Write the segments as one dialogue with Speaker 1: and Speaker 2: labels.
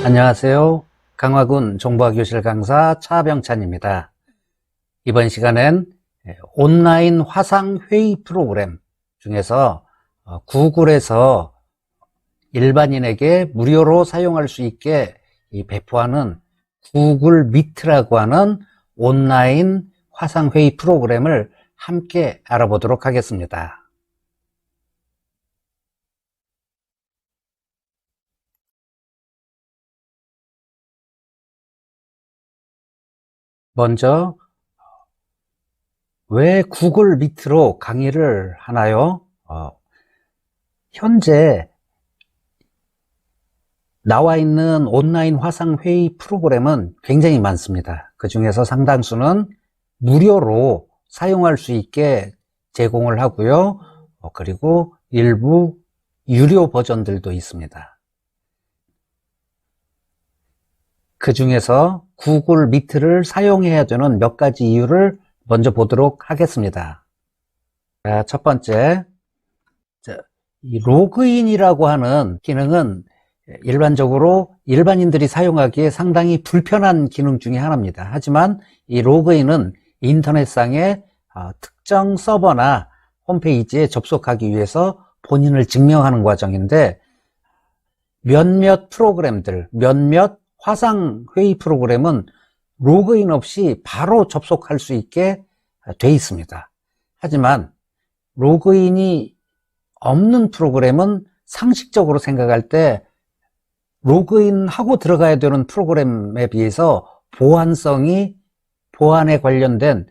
Speaker 1: 안녕하세요. 강화군 정보화교실 강사 차병찬입니다. 이번 시간엔 온라인 화상회의 프로그램 중에서 구글에서 일반인에게 무료로 사용할 수 있게 배포하는 구글 미트라고 하는 온라인 화상회의 프로그램을 함께 알아보도록 하겠습니다. 먼저 왜 구글 미트로 강의를 하나요? 현재 나와 있는 온라인 화상회의 프로그램은 굉장히 많습니다. 그 중에서 상당수는 무료로 사용할 수 있게 제공을 하고요. 그리고 일부 유료 버전들도 있습니다. 그 중에서 구글 미트를 사용해야 되는 몇 가지 이유를 먼저 보도록 하겠습니다. 자, 첫 번째, 이 로그인이라고 하는 기능은 일반적으로 일반인들이 사용하기에 상당히 불편한 기능 중에 하나입니다. 하지만 이 로그인은 인터넷상의 특정 서버나 홈페이지에 접속하기 위해서 본인을 증명하는 과정인데, 몇몇 프로그램들, 몇몇 화상회의 프로그램은 로그인 없이 바로 접속할 수 있게 돼 있습니다. 하지만 로그인이 없는 프로그램은 상식적으로 생각할 때 로그인하고 들어가야 되는 프로그램에 비해서 보안에 관련된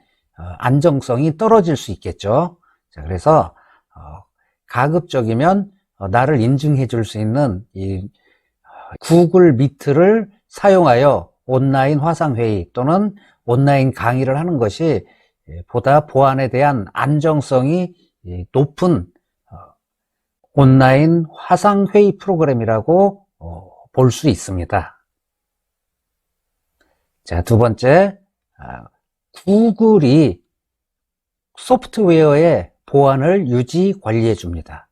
Speaker 1: 안정성이 떨어질 수 있겠죠. 자, 그래서 가급적이면 나를 인증해 줄 수 있는 이 구글 미트를 사용하여 온라인 화상회의 또는 온라인 강의를 하는 것이 보다 보안에 대한 안정성이 높은 온라인 화상회의 프로그램이라고 볼 수 있습니다. 자, 두 번째, 구글이 소프트웨어의 보안을 유지 관리해 줍니다.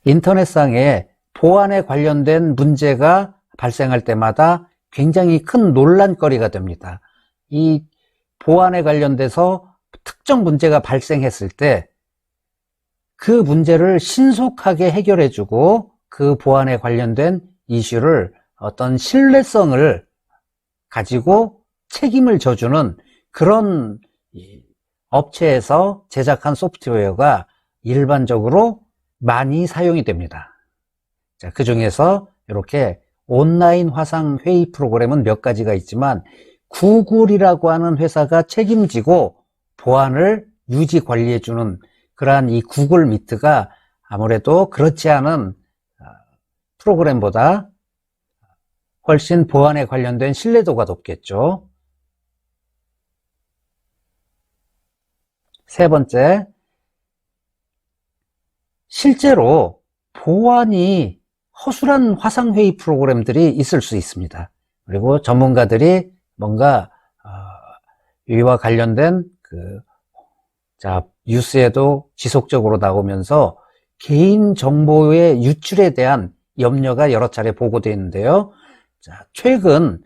Speaker 1: 인터넷상에 보안에 관련된 문제가 발생할 때마다 굉장히 큰 논란거리가 됩니다. 이 보안에 관련돼서 특정 문제가 발생했을 때 그 문제를 신속하게 해결해주고 그 보안에 관련된 이슈를 어떤 신뢰성을 가지고 책임을 져주는 그런 업체에서 제작한 소프트웨어가 일반적으로 많이 사용이 됩니다. 자, 그 중에서 이렇게 온라인 화상회의 프로그램은 몇 가지가 있지만 구글이라고 하는 회사가 책임지고 보안을 유지 관리해주는 그러한 이 구글 미트가 아무래도 그렇지 않은 프로그램보다 훨씬 보안에 관련된 신뢰도가 높겠죠. 세 번째, 실제로 보안이 허술한 화상회의 프로그램들이 있을 수 있습니다. 그리고 전문가들이 뭔가 이와 관련된 뉴스에도 지속적으로 나오면서 개인정보의 유출에 대한 염려가 여러 차례 보고되어 있는데요. 자, 최근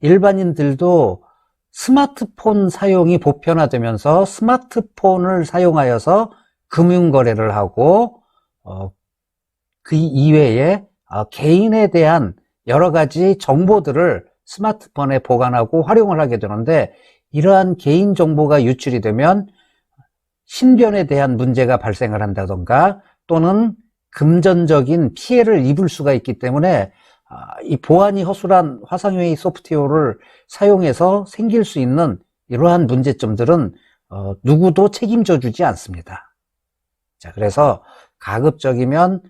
Speaker 1: 일반인들도 스마트폰 사용이 보편화되면서 스마트폰을 사용하여서 금융거래를 하고 그 이외에 개인에 대한 여러 가지 정보들을 스마트폰에 보관하고 활용을 하게 되는데, 이러한 개인정보가 유출이 되면 신변에 대한 문제가 발생을 한다던가 또는 금전적인 피해를 입을 수가 있기 때문에 이 보안이 허술한 화상회의 소프트웨어를 사용해서 생길 수 있는 이러한 문제점들은 누구도 책임져 주지 않습니다. 자, 그래서 가급적이면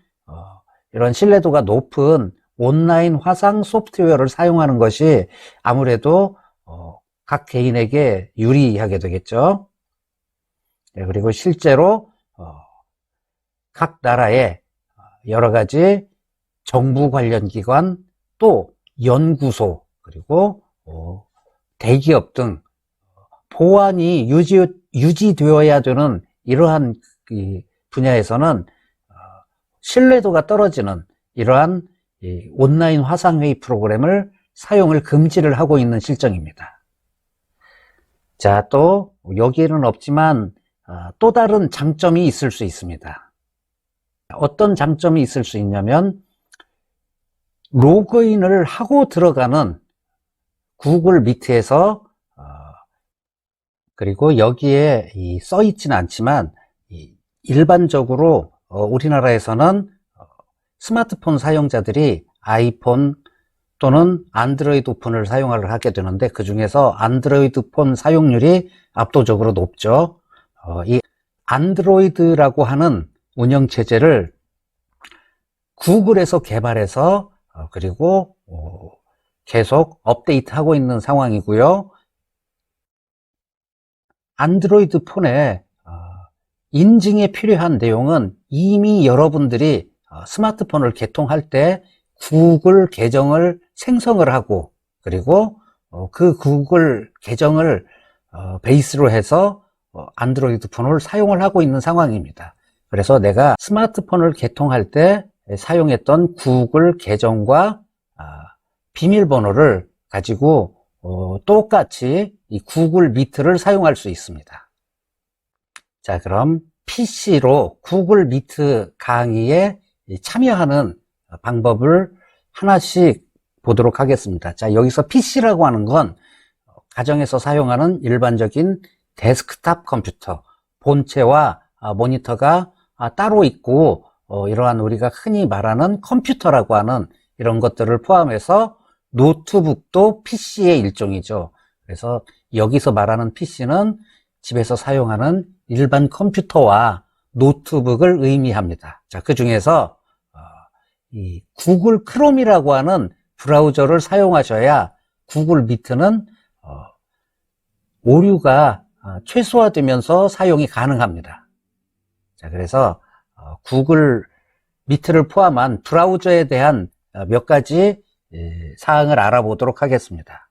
Speaker 1: 이런 신뢰도가 높은 온라인 화상 소프트웨어를 사용하는 것이 아무래도 각 개인에게 유리하게 되겠죠. 네, 그리고 실제로 각 나라의 여러 가지 정부 관련 기관, 또 연구소, 그리고 대기업 등 보안이 유지되어야 되는 이러한 분야에서는 신뢰도가 떨어지는 이러한 이 온라인 화상회의 프로그램을 사용을 금지를 하고 있는 실정입니다. 자, 또 여기에는 없지만 또 다른 장점이 있을 수 있습니다. 어떤 장점이 있을 수 있냐면 로그인을 하고 들어가는 구글 미트에서 그리고 여기에 써 있지는 않지만 일반적으로 우리나라에서는 스마트폰 사용자들이 아이폰 또는 안드로이드 폰을 사용을 하게 되는데 그 중에서 안드로이드 폰 사용률이 압도적으로 높죠. 이 안드로이드라고 하는 운영체제를 구글에서 개발해서 그리고 계속 업데이트하고 있는 상황이고요. 안드로이드 폰에 인증에 필요한 내용은 이미 여러분들이 스마트폰을 개통할 때 구글 계정을 생성을 하고 그리고 그 구글 계정을 베이스로 해서 안드로이드 폰을 사용을 하고 있는 상황입니다. 그래서 내가 스마트폰을 개통할 때 사용했던 구글 계정과 비밀번호를 가지고 똑같이 이 구글 미트를 사용할 수 있습니다. 자, 그럼 PC로 구글 미트 강의에 참여하는 방법을 하나씩 보도록 하겠습니다. 자, 여기서 PC라고 하는 건 가정에서 사용하는 일반적인 데스크탑 컴퓨터, 본체와 모니터가 따로 있고 이러한 우리가 흔히 말하는 컴퓨터라고 하는 이런 것들을 포함해서 노트북도 PC의 일종이죠. 그래서 여기서 말하는 PC는 집에서 사용하는 일반 컴퓨터와 노트북을 의미합니다. 자, 그 중에서 이 구글 크롬이라고 하는 브라우저를 사용하셔야 구글 미트는 오류가 최소화되면서 사용이 가능합니다. 자, 그래서 구글 미트를 포함한 브라우저에 대한 몇 가지 사항을 알아보도록 하겠습니다.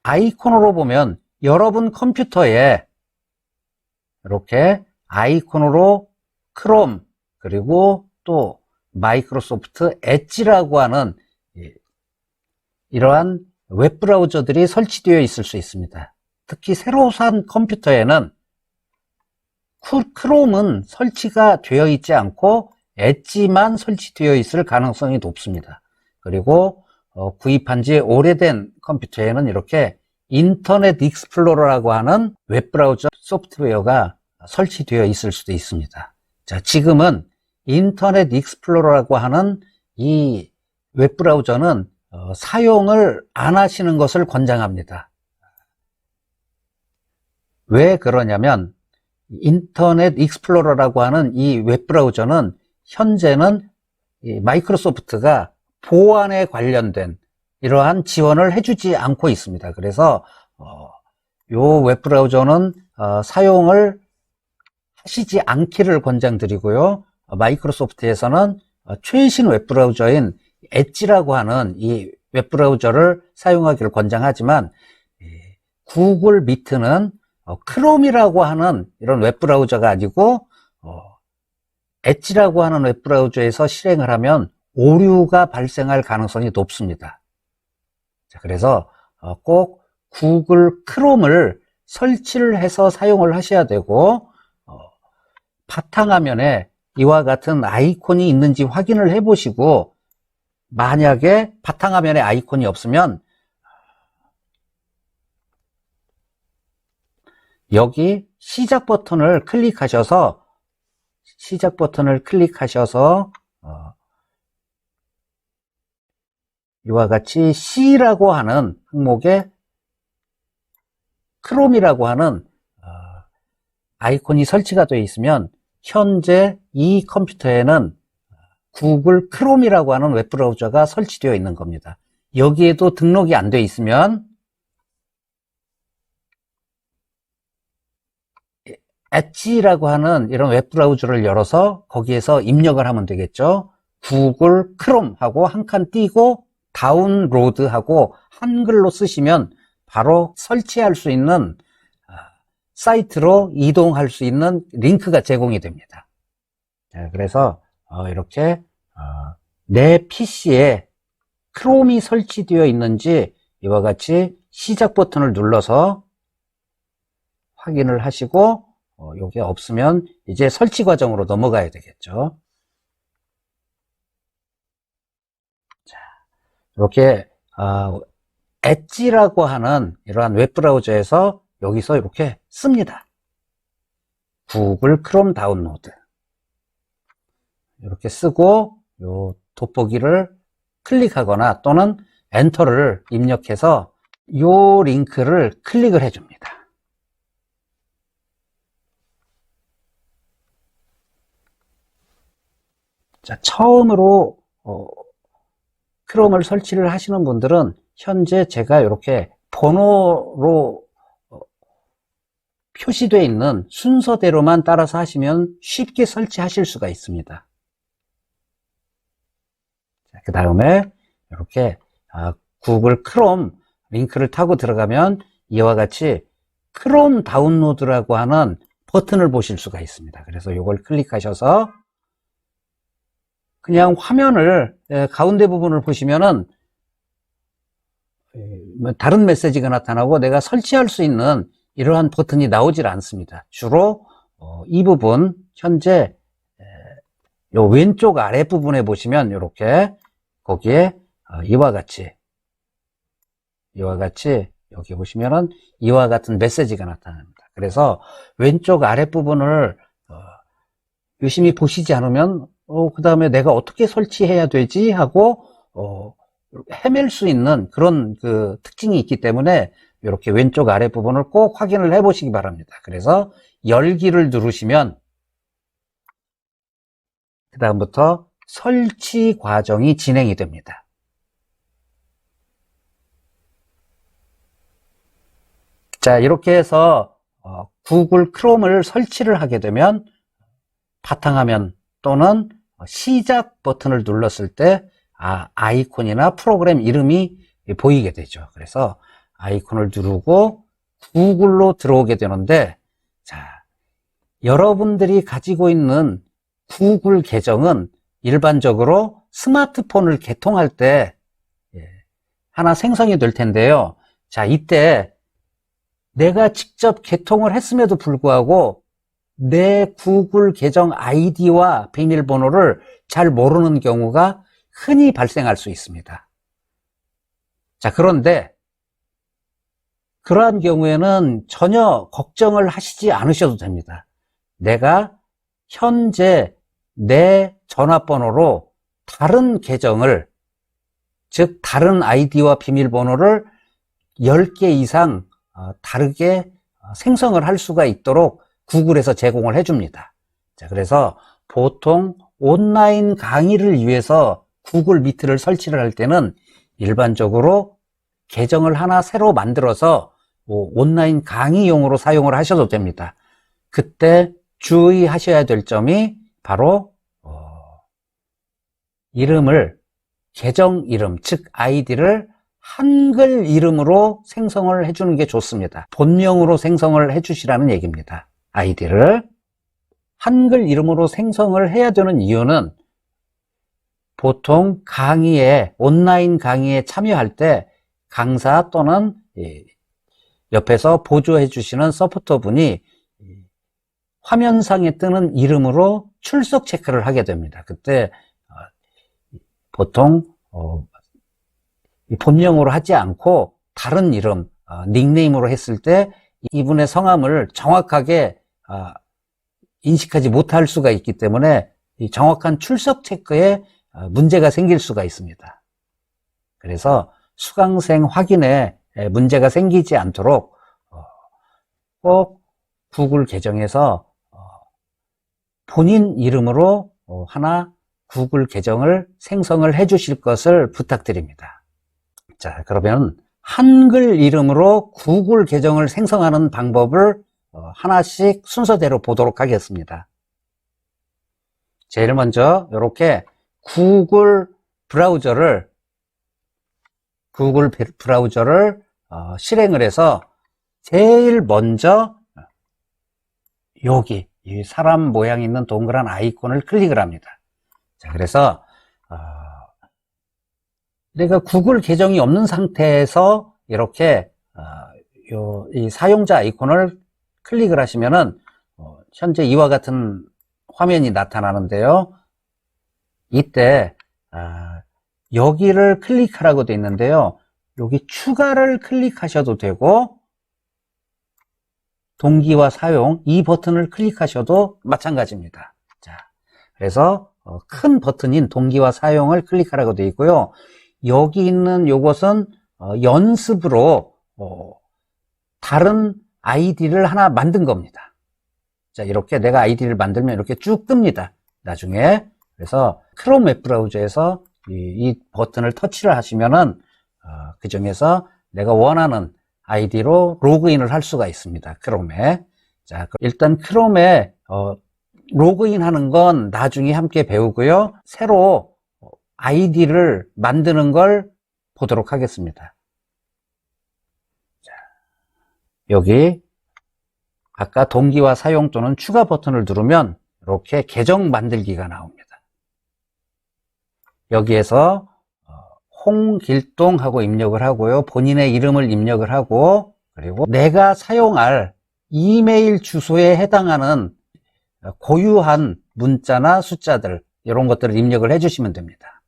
Speaker 1: 아이콘으로 보면 여러분 컴퓨터에 이렇게 아이콘으로 크롬 그리고 또 마이크로소프트 엣지라고 하는 이러한 웹브라우저들이 설치되어 있을 수 있습니다. 특히 새로 산 컴퓨터에는 크롬은 설치가 되어 있지 않고 엣지만 설치되어 있을 가능성이 높습니다. 그리고 구입한 지 오래된 컴퓨터에는 이렇게 인터넷 익스플로러라고 하는 웹브라우저 소프트웨어가 설치되어 있을 수도 있습니다. 자, 지금은 인터넷 익스플로러라고 하는 이 웹브라우저는 사용을 안 하시는 것을 권장합니다. 왜 그러냐면 인터넷 익스플로러라고 하는 이 웹브라우저는 현재는 마이크로소프트가 보안에 관련된 이러한 지원을 해주지 않고 있습니다. 그래서 이 웹브라우저는 사용을 하시지 않기를 권장드리고요. 마이크로소프트에서는 최신 웹브라우저인 엣지라고 하는 이 웹브라우저를 사용하기를 권장하지만 구글 미트는 크롬이라고 하는 이런 웹브라우저가 아니고 엣지라고 하는 웹브라우저에서 실행을 하면 오류가 발생할 가능성이 높습니다. 자, 그래서 꼭 구글 크롬을 설치를 해서 사용을 하셔야 되고 바탕화면에 이와 같은 아이콘이 있는지 확인을 해 보시고 만약에 바탕화면에 아이콘이 없으면 여기 시작 버튼을 클릭하셔서 이와 같이 C라고 하는 항목에 크롬이라고 하는 아이콘이 설치가 되어 있으면 현재 이 컴퓨터에는 구글 크롬이라고 하는 웹브라우저가 설치되어 있는 겁니다. 여기에도 등록이 안 되어 있으면 엣지라고 하는 이런 웹브라우저를 열어서 거기에서 입력을 하면 되겠죠. 구글 크롬 하고 한 칸 띄고 다운로드 하고 한글로 쓰시면 바로 설치할 수 있는 사이트로 이동할 수 있는 링크가 제공이 됩니다. 그래서 이렇게 내 PC에 크롬이 설치되어 있는지 이와 같이 시작 버튼을 눌러서 확인을 하시고 이게 없으면 이제 설치 과정으로 넘어가야 되겠죠. 자, 이렇게 엣지라고 하는 이러한 웹브라우저에서 여기서 이렇게 씁니다. 구글 크롬 다운로드 이렇게 쓰고 요 돋보기를 클릭하거나 또는 엔터를 입력해서 요 링크를 클릭을 해줍니다. 자, 처음으로 크롬을 설치를 하시는 분들은 현재 제가 이렇게 번호로 표시되어 있는 순서대로만 따라서 하시면 쉽게 설치하실 수가 있습니다. 그 다음에 이렇게 구글 크롬 링크를 타고 들어가면 이와 같이 크롬 다운로드라고 하는 버튼을 보실 수가 있습니다. 그래서 이걸 클릭하셔서 그냥 화면을 가운데 부분을 보시면은 다른 메시지가 나타나고 내가 설치할 수 있는 이러한 버튼이 나오질 않습니다. 주로 이 부분 현재 요 왼쪽 아래 부분에 보시면 이렇게 거기에 이와 같이 여기 보시면은 이와 같은 메시지가 나타납니다. 그래서 왼쪽 아래 부분을 유심히 보시지 않으면 그 다음에 내가 어떻게 설치해야 되지 하고 헤맬 수 있는 그런 그 특징이 있기 때문에 이렇게 왼쪽 아래 부분을 꼭 확인을 해 보시기 바랍니다. 그래서 열기를 누르시면 그 다음부터 설치 과정이 진행이 됩니다. 자, 이렇게 해서 구글 크롬을 설치를 하게 되면 바탕화면 또는 시작 버튼을 눌렀을 때 아이콘이나 프로그램 이름이 보이게 되죠. 그래서 아이콘을 누르고 구글로 들어오게 되는데, 자, 여러분들이 가지고 있는 구글 계정은 일반적으로 스마트폰을 개통할 때 하나 생성이 될 텐데요. 자, 이때 내가 직접 개통을 했음에도 불구하고 내 구글 계정 아이디와 비밀번호를 잘 모르는 경우가 흔히 발생할 수 있습니다. 자, 그런데 그러한 경우에는 전혀 걱정을 하시지 않으셔도 됩니다. 내가 현재 내 전화번호로 다른 계정을, 즉 다른 아이디와 비밀번호를 10개 이상 다르게 생성을 할 수가 있도록 구글에서 제공을 해줍니다. 자, 그래서 보통 온라인 강의를 위해서 구글 미트를 설치를 할 때는 일반적으로 계정을 하나 새로 만들어서 온라인 강의용으로 사용을 하셔도 됩니다. 그때 주의하셔야 될 점이 바로 이름을, 계정 이름, 즉 아이디를 한글 이름으로 생성을 해주는 게 좋습니다. 본명으로 생성을 해주시라는 얘기입니다. 아이디를 한글 이름으로 생성을 해야 되는 이유는 보통 온라인 강의에 참여할 때 강사 또는 옆에서 보조해 주시는 서포터 분이 화면상에 뜨는 이름으로 출석 체크를 하게 됩니다. 그때 보통 본명으로 하지 않고 다른 이름, 닉네임으로 했을 때 이분의 성함을 정확하게 인식하지 못할 수가 있기 때문에 이 정확한 출석 체크에 문제가 생길 수가 있습니다. 그래서 수강생 확인에 문제가 생기지 않도록 꼭 구글 계정에서 본인 이름으로 하나 구글 계정을 생성을 해 주실 것을 부탁드립니다. 자, 그러면 한글 이름으로 구글 계정을 생성하는 방법을 하나씩 순서대로 보도록 하겠습니다. 제일 먼저 이렇게 구글 브라우저를 실행을 해서 제일 먼저 여기 이 사람 모양 있는 동그란 아이콘을 클릭을 합니다. 자, 그래서 내가 구글 계정이 없는 상태에서 이렇게 이 사용자 아이콘을 클릭을 하시면은 현재 이와 같은 화면이 나타나는데요. 이때 여기를 클릭하라고 되어 있는데요. 여기 추가를 클릭하셔도 되고 동기와 사용 이 버튼을 클릭하셔도 마찬가지입니다. 자, 그래서 큰 버튼인 동기와 사용을 클릭하라고 되어 있고요. 여기 있는 요것은 연습으로 다른 아이디를 하나 만든 겁니다. 자, 이렇게 내가 아이디를 만들면 이렇게 쭉 뜹니다. 나중에. 그래서 크롬 웹브라우저에서 이 버튼을 터치를 하시면은 그 중에서 내가 원하는 아이디로 로그인을 할 수가 있습니다. 크롬에. 자, 일단 크롬에 로그인 하는 건 나중에 함께 배우고요. 새로 아이디를 만드는 걸 보도록 하겠습니다. 자, 여기 아까 동기와 사용 또는 추가 버튼을 누르면 이렇게 계정 만들기가 나옵니다. 여기에서 홍길동하고 입력을 하고요. 본인의 이름을 입력을 하고 그리고 내가 사용할 이메일 주소에 해당하는 고유한 문자나 숫자들 이런 것들을 입력을 해주시면 됩니다.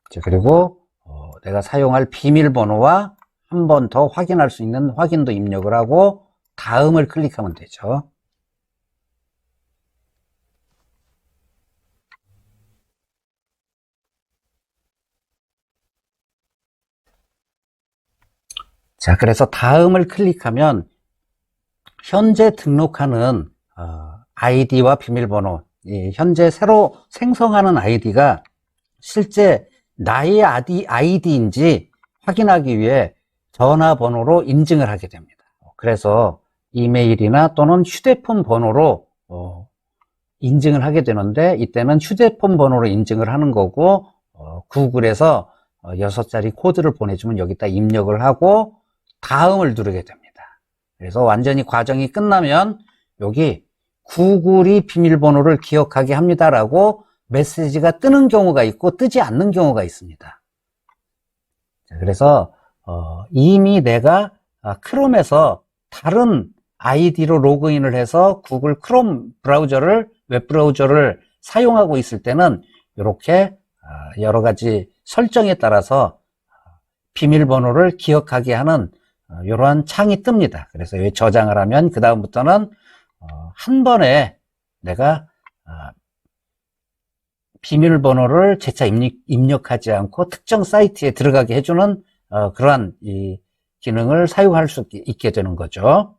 Speaker 1: 자, 그리고 내가 사용할 비밀번호와 한 번 더 확인할 수 있는 확인도 입력을 하고 다음을 클릭하면 되죠. 자, 그래서 다음을 클릭하면 현재 등록하는 아이디와 비밀번호, 현재 새로 생성하는 아이디가 실제 나의 아이디인지 확인하기 위해 전화번호로 인증을 하게 됩니다. 그래서 이메일이나 또는 휴대폰 번호로 인증을 하게 되는데 이때는 휴대폰 번호로 인증을 하는 거고 구글에서 6자리 코드를 보내주면 여기다 입력을 하고 다음을 누르게 됩니다. 그래서 완전히 과정이 끝나면 여기 구글이 비밀번호를 기억하게 합니다라고 메시지가 뜨는 경우가 있고 뜨지 않는 경우가 있습니다. 그래서 이미 내가 크롬에서 다른 아이디로 로그인을 해서 구글 크롬 브라우저를 웹 브라우저를 사용하고 있을 때는 이렇게 여러 가지 설정에 따라서 비밀번호를 기억하게 하는 이러한 창이 뜹니다. 그래서 여기 저장을 하면 그 다음부터는 한 번에 내가 비밀번호를 재차 입력하지 않고 특정 사이트에 들어가게 해주는 그러한 이 기능을 사용할 수 있게 되는 거죠.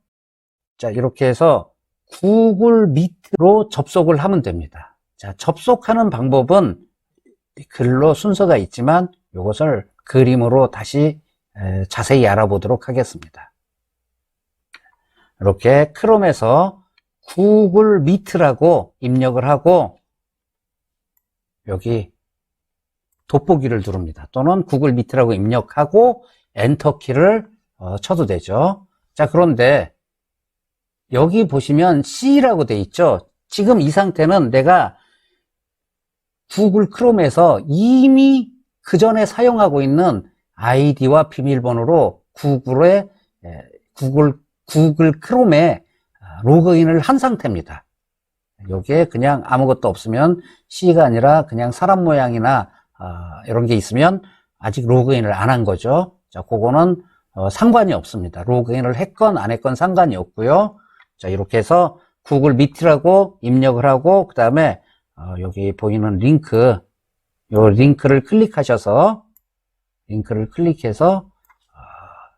Speaker 1: 자, 이렇게 해서 구글 미트로 접속을 하면 됩니다. 자, 접속하는 방법은 글로 순서가 있지만 이것을 그림으로 다시 자세히 알아보도록 하겠습니다. 이렇게 크롬에서 구글 미트라고 입력을 하고 여기 돋보기를 누릅니다. 또는 구글 미트라고 입력하고 엔터키를 쳐도 되죠. 자, 그런데 여기 보시면 C라고 돼 있죠. 지금 이 상태는 내가 구글 크롬에서 이미 그 전에 사용하고 있는 아이디와 비밀번호로 구글 크롬에 로그인을 한 상태입니다. 여기에 그냥 아무것도 없으면 C가 아니라 그냥 사람 모양이나 이런 게 있으면 아직 로그인을 안 한 거죠. 자, 그거는 상관이 없습니다. 로그인을 했건 안 했건 상관이 없고요. 자, 이렇게 해서 구글 미트라고 입력을 하고 그 다음에 여기 보이는 링크, 요 링크를 클릭하셔서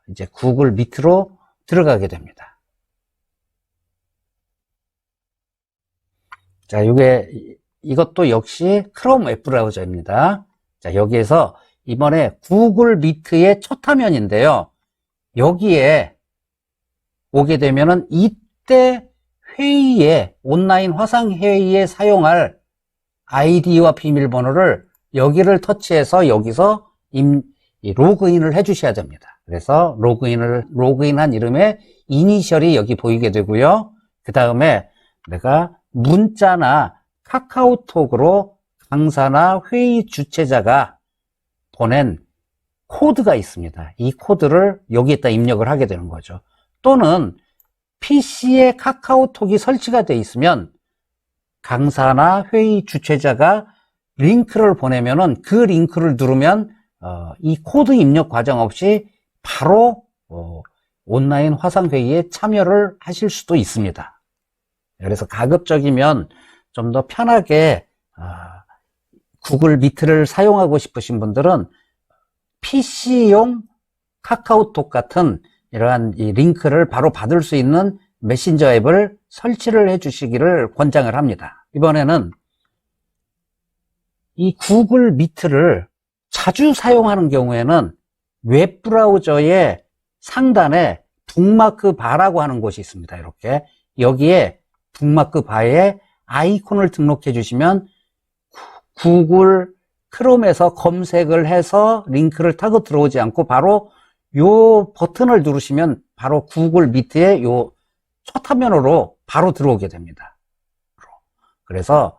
Speaker 1: 이제 구글 미트로 들어가게 됩니다. 자, 이것도 역시 크롬 웹브라우저입니다. 자, 여기에서 이번에 구글 미트의 첫 화면인데요. 여기에 오게 되면은 이때 온라인 화상 회의에 사용할 아이디와 비밀번호를 여기를 터치해서 여기서 로그인을 해 주셔야 됩니다. 그래서 로그인한 이름의 이니셜이 여기 보이게 되고요. 그 다음에 내가 문자나 카카오톡으로 강사나 회의 주최자가 보낸 코드가 있습니다. 이 코드를 여기에다 입력을 하게 되는 거죠. 또는 PC에 카카오톡이 설치가 되어 있으면 강사나 회의 주최자가 링크를 보내면은 그 링크를 누르면 이 코드 입력 과정 없이 바로 온라인 화상회의에 참여를 하실 수도 있습니다. 그래서 가급적이면 좀 더 편하게 구글 미트를 사용하고 싶으신 분들은 PC용 카카오톡 같은 이러한 이 링크를 바로 받을 수 있는 메신저 앱을 설치를 해 주시기를 권장을 합니다. 이번에는 이 구글 미트를 자주 사용하는 경우에는 웹브라우저의 상단에 북마크 바라고 하는 곳이 있습니다. 이렇게 여기에 북마크 바에 아이콘을 등록해 주시면 구글 크롬에서 검색을 해서 링크를 타고 들어오지 않고 바로 요 버튼을 누르시면 바로 구글 미트의 요 첫 화면으로 바로 들어오게 됩니다. 그래서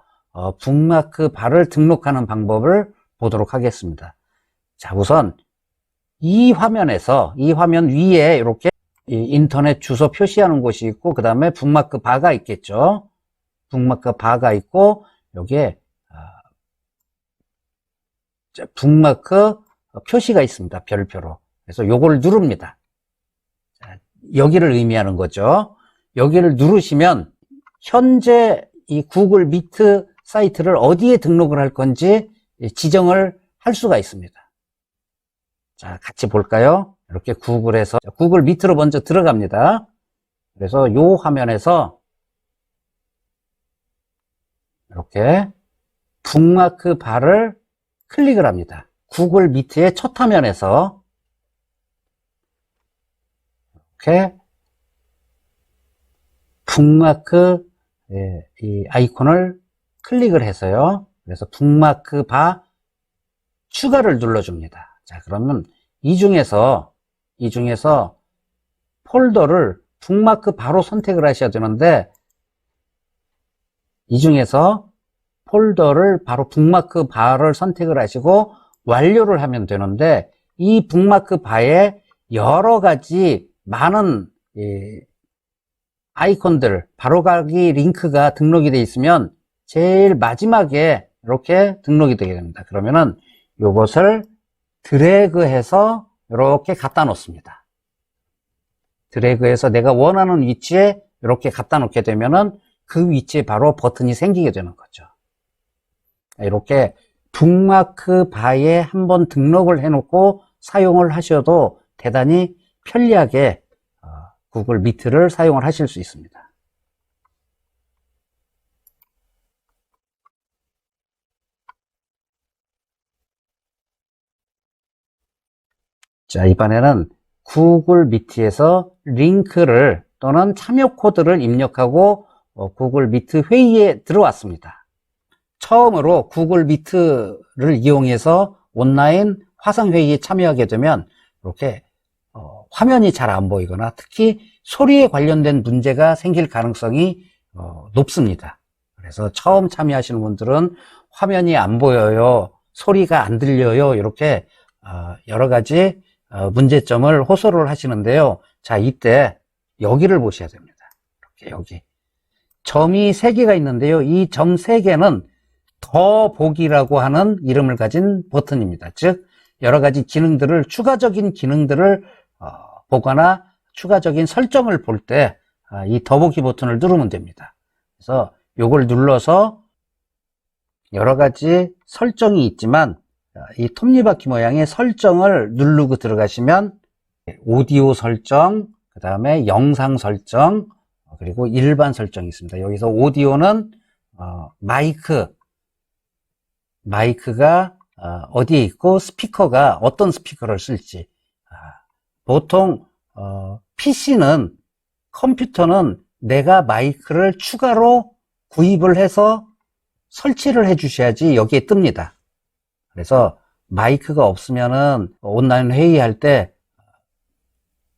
Speaker 1: 북마크 바를 등록하는 방법을 보도록 하겠습니다. 자, 우선 이 화면 위에 이렇게 인터넷 주소 표시하는 곳이 있고 그 다음에 북마크 바가 있겠죠. 북마크 바가 있고 여기에 북마크 표시가 있습니다. 별표로. 그래서 요걸 누릅니다. 자, 여기를 의미하는 거죠. 여기를 누르시면 현재 이 구글 미트 사이트를 어디에 등록을 할 건지 지정을 할 수가 있습니다. 자, 같이 볼까요? 이렇게 구글에서 구글 미트로 먼저 들어갑니다. 그래서 요 화면에서 이렇게 북마크 바를 클릭을 합니다. 구글 미트의 첫 화면에서 이렇게 북마크 이 아이콘을 클릭을 해서요. 그래서 북마크 바 추가를 눌러줍니다. 자, 그러면 이 중에서 폴더를 북마크 바로 선택을 하셔야 되는데 이 중에서 폴더를 바로 북마크 바를 선택을 하시고 완료를 하면 되는데 이 북마크 바에 여러 가지 많은 아이콘들 바로가기 링크가 등록이 되어 있으면 제일 마지막에 이렇게 등록이 되게 됩니다. 그러면은 이것을 드래그해서 이렇게 갖다 놓습니다. 드래그해서 내가 원하는 위치에 이렇게 갖다 놓게 되면은 그 위치에 바로 버튼이 생기게 되는 거죠. 이렇게 북마크 바에 한번 등록을 해놓고 사용을 하셔도 대단히 편리하게 구글 미트를 사용을 하실 수 있습니다. 자, 이번에는 구글 미트에서 링크를 또는 참여 코드를 입력하고 구글 미트 회의에 들어왔습니다. 처음으로 구글 미트를 이용해서 온라인 화상회의에 참여하게 되면 이렇게 화면이 잘 안 보이거나 특히 소리에 관련된 문제가 생길 가능성이 높습니다. 그래서 처음 참여하시는 분들은 화면이 안 보여요, 소리가 안 들려요, 이렇게 여러 가지 문제점을 호소를 하시는데요. 자, 이때 여기를 보셔야 됩니다. 이렇게 여기 점이 3개가 있는데요. 이 점 3개는 더 보기라고 하는 이름을 가진 버튼입니다. 즉 여러 가지 기능들을 추가적인 기능들을 보거나 추가적인 설정을 볼 때 이 더보기 버튼을 누르면 됩니다. 그래서 이걸 눌러서 여러 가지 설정이 있지만 이 톱니바퀴 모양의 설정을 누르고 들어가시면 오디오 설정, 그 다음에 영상 설정, 그리고 일반 설정이 있습니다. 여기서 오디오는 마이크가 어디에 있고 스피커가 어떤 스피커를 쓸지, 보통 PC는 컴퓨터는 내가 마이크를 추가로 구입을 해서 설치를 해 주셔야지 여기에 뜹니다. 그래서 마이크가 없으면은 온라인 회의할 때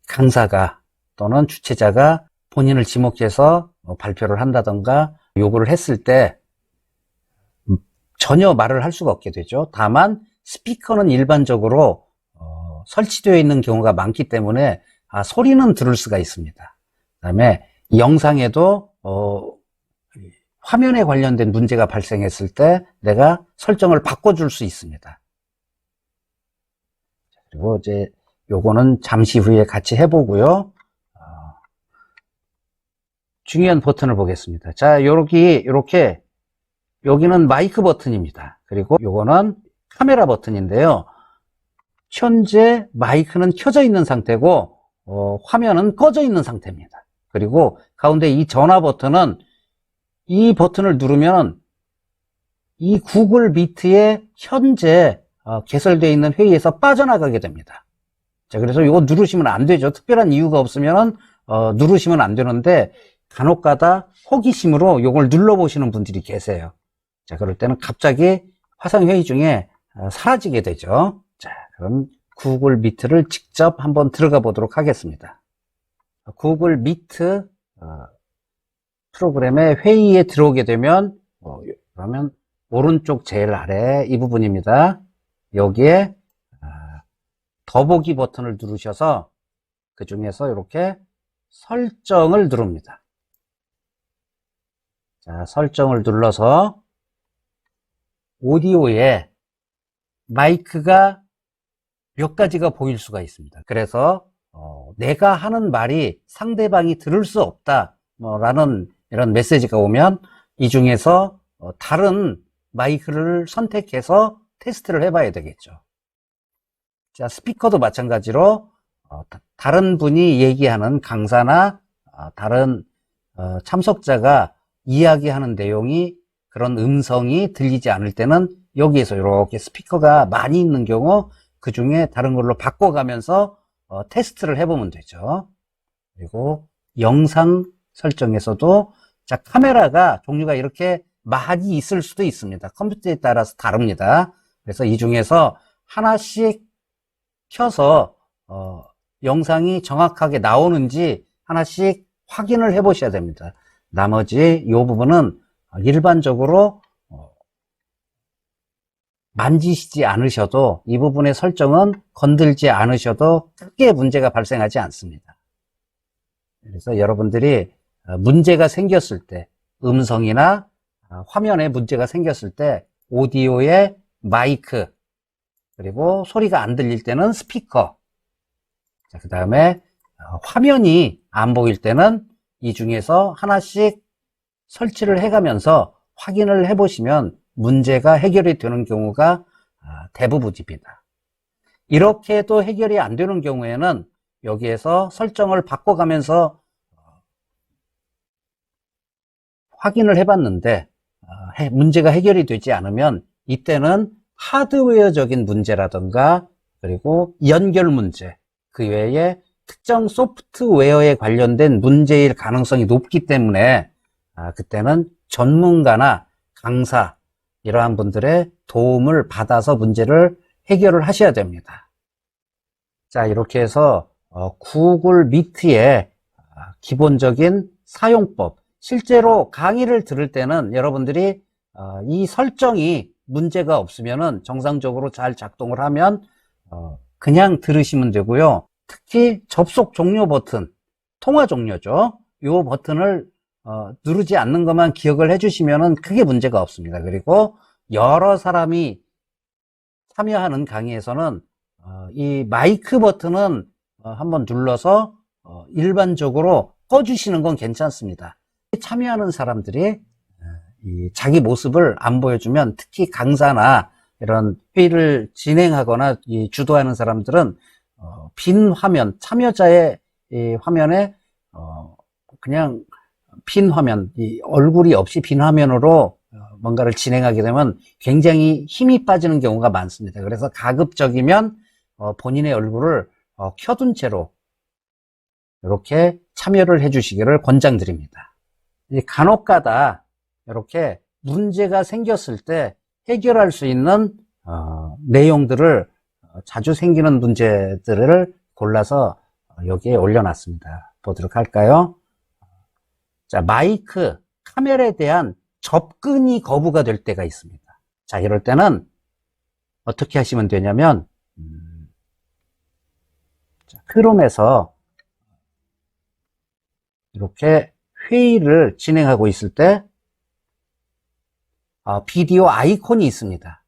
Speaker 1: 강사가 또는 주최자가 본인을 지목해서 발표를 한다던가 요구를 했을 때 전혀 말을 할 수가 없게 되죠. 다만 스피커는 일반적으로 설치되어 있는 경우가 많기 때문에 소리는 들을 수가 있습니다. 그 다음에 영상에도 화면에 관련된 문제가 발생했을 때 내가 설정을 바꿔줄 수 있습니다. 그리고 이제 요거는 잠시 후에 같이 해보고요. 중요한 버튼을 보겠습니다. 자, 이렇게 여기는 마이크 버튼입니다. 그리고 요거는 카메라 버튼인데요. 현재 마이크는 켜져 있는 상태고 화면은 꺼져 있는 상태입니다. 그리고 가운데 이 전화 버튼은 이 버튼을 누르면 이 구글 미트에 현재 개설되어 있는 회의에서 빠져나가게 됩니다. 자, 그래서 이거 누르시면 안 되죠. 특별한 이유가 없으면 누르시면 안 되는데 간혹가다 호기심으로 이걸 눌러보시는 분들이 계세요. 자, 그럴 때는 갑자기 화상회의 중에 사라지게 되죠. 자, 그럼 구글 미트를 직접 한번 들어가 보도록 하겠습니다. 구글 미트 프로그램에 회의에 들어오게 되면 그러면 오른쪽 제일 아래 이 부분입니다. 여기에 더보기 버튼을 누르셔서 그 중에서 이렇게 설정을 누릅니다. 자, 설정을 눌러서 오디오에 마이크가 몇 가지가 보일 수가 있습니다. 그래서 내가 하는 말이 상대방이 들을 수 없다 라는 이런 메시지가 오면 이 중에서 다른 마이크를 선택해서 테스트를 해봐야 되겠죠. 자, 스피커도 마찬가지로 다른 분이 얘기하는 강사나 다른 참석자가 이야기하는 내용이 그런 음성이 들리지 않을 때는 여기에서 이렇게 스피커가 많이 있는 경우 그 중에 다른 걸로 바꿔가면서 테스트를 해보면 되죠. 그리고 영상 설정에서도 자, 카메라가 종류가 이렇게 많이 있을 수도 있습니다. 컴퓨터에 따라서 다릅니다. 그래서 이 중에서 하나씩 켜서 영상이 정확하게 나오는지 하나씩 확인을 해 보셔야 됩니다. 나머지 이 부분은 일반적으로 만지시지 않으셔도 이 부분의 설정은 건들지 않으셔도 크게 문제가 발생하지 않습니다. 그래서 여러분들이 문제가 생겼을 때 음성이나 화면에 문제가 생겼을 때 오디오의 마이크 그리고 소리가 안 들릴 때는 스피커 그 다음에 화면이 안 보일 때는 이 중에서 하나씩 설치를 해가면서 확인을 해보시면 문제가 해결이 되는 경우가 대부분입니다. 이렇게도 해결이 안 되는 경우에는 여기에서 설정을 바꿔가면서 확인을 해봤는데 문제가 해결이 되지 않으면 이때는 하드웨어적인 문제라든가 그리고 연결 문제 그 외에 특정 소프트웨어에 관련된 문제일 가능성이 높기 때문에 그때는 전문가나 강사 이러한 분들의 도움을 받아서 문제를 해결을 하셔야 됩니다. 자, 이렇게 해서 구글 미트의 기본적인 사용법 실제로 강의를 들을 때는 여러분들이 이 설정이 문제가 없으면은 정상적으로 잘 작동을 하면 그냥 들으시면 되고요. 특히 접속 종료 버튼, 통화 종료죠. 이 버튼을 누르지 않는 것만 기억을 해주시면은 크게 문제가 없습니다. 그리고 여러 사람이 참여하는 강의에서는 이 마이크 버튼은 한번 눌러서 일반적으로 꺼주시는 건 괜찮습니다. 참여하는 사람들이 자기 모습을 안 보여주면 특히 강사나 이런 회의를 진행하거나 주도하는 사람들은 빈 화면, 참여자의 화면에 그냥 빈 화면, 얼굴이 없이 빈 화면으로 뭔가를 진행하게 되면 굉장히 힘이 빠지는 경우가 많습니다. 그래서 가급적이면 본인의 얼굴을 켜둔 채로 이렇게 참여를 해주시기를 권장드립니다. 간혹가다 이렇게 문제가 생겼을 때 해결할 수 있는 내용들을 자주 생기는 문제들을 골라서 여기에 올려놨습니다. 보도록 할까요? 자, 마이크, 카메라에 대한 접근이 거부가 될 때가 있습니다. 자, 이럴 때는 어떻게 하시면 되냐면, 크롬에서 이렇게 회의를 진행하고 있을 때 비디오 아이콘이 있습니다.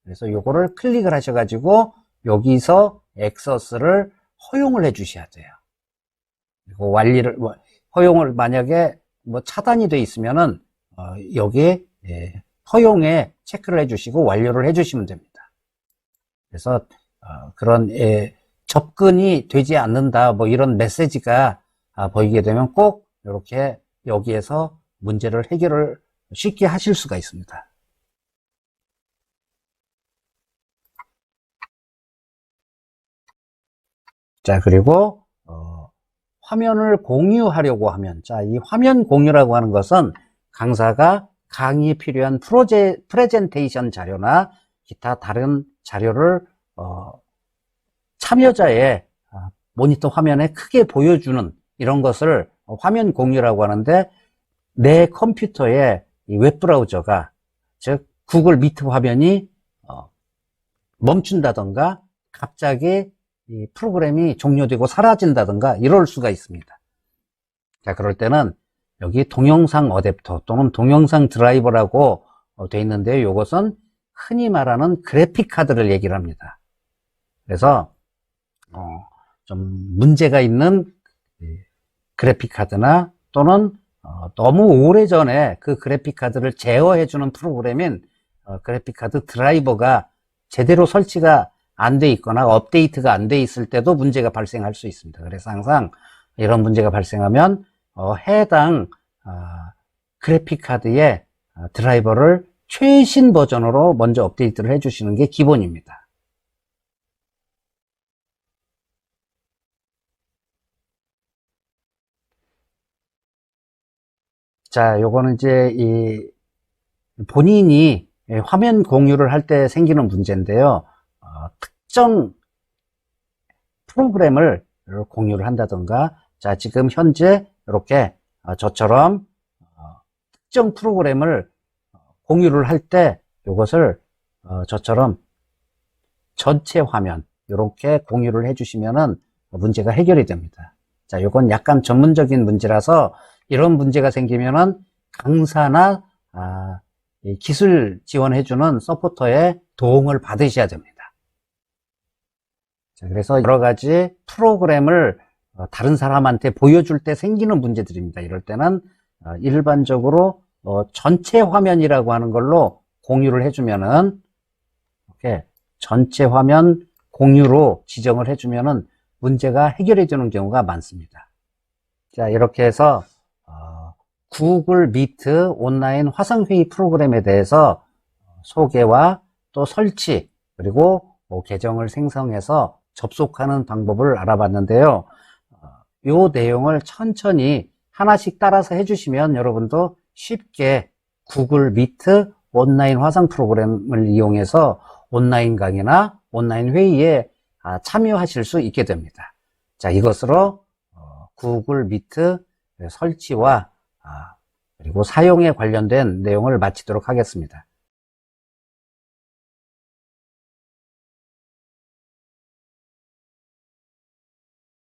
Speaker 1: 그래서 요거를 클릭을 하셔가지고 여기서 액세스를 허용을 해 주셔야 돼요. 그리고 허용을 만약에 차단이 돼 있으면은 여기에 허용에 체크를 해 주시고 완료를 해 주시면 됩니다. 그래서 그런 접근이 되지 않는다 이런 메시지가 보이게 되면 꼭 이렇게 여기에서 문제를 해결을 쉽게 하실 수가 있습니다. 자, 그리고 화면을 공유하려고 하면, 자, 이 화면 공유라고 하는 것은 강사가 강의에 필요한 프레젠테이션 자료나 기타 다른 자료를 참여자의 모니터 화면에 크게 보여주는 이런 것을 화면 공유라고 하는데, 내 컴퓨터에 이 웹브라우저가, 즉 구글 미트 화면이 멈춘다던가 갑자기 이 프로그램이 종료되고 사라진다던가 이럴 수가 있습니다. 자, 그럴 때는 여기 동영상 어댑터 또는 동영상 드라이버라고 되어 있는데요. 이것은 흔히 말하는 그래픽 카드를 얘기를 합니다. 그래서 좀 문제가 있는 그래픽 카드나 또는 너무 오래전에 그 그래픽 카드를 제어해 주는 프로그램인 그래픽 카드 드라이버가 제대로 설치가 안 돼 있거나 업데이트가 안 돼 있을 때도 문제가 발생할 수 있습니다. 그래서 항상 이런 문제가 발생하면 해당 그래픽 카드의 드라이버를 최신 버전으로 먼저 업데이트를 해 주시는 게 기본입니다. 자, 요거는 이제 본인이 화면 공유를 할 때 생기는 문제인데요. 특정 프로그램을 공유를 한다던가, 자, 지금 현재 이렇게 저처럼 특정 프로그램을 공유를 할 때 이것을 저처럼 전체 화면 이렇게 공유를 해주시면은 문제가 해결이 됩니다. 자, 이건 약간 전문적인 문제라서 이런 문제가 생기면은 강사나 기술 지원해주는 서포터의 도움을 받으셔야 됩니다. 자, 그래서 여러 가지 프로그램을 다른 사람한테 보여줄 때 생기는 문제들입니다. 이럴 때는 일반적으로 전체 화면이라고 하는 걸로 공유를 해주면은 이렇게 전체 화면 공유로 지정을 해주면은 문제가 해결이 되는 경우가 많습니다. 자, 이렇게 해서 구글 미트 온라인 화상회의 프로그램에 대해서 소개와 또 설치 그리고 계정을 생성해서 접속하는 방법을 알아봤는데요. 이 내용을 천천히 하나씩 따라서 해주시면 여러분도 쉽게 구글 미트 온라인 화상 프로그램을 이용해서 온라인 강의나 온라인 회의에 참여하실 수 있게 됩니다. 자, 이것으로 구글 미트 설치와 그리고 사용에 관련된 내용을 마치도록 하겠습니다.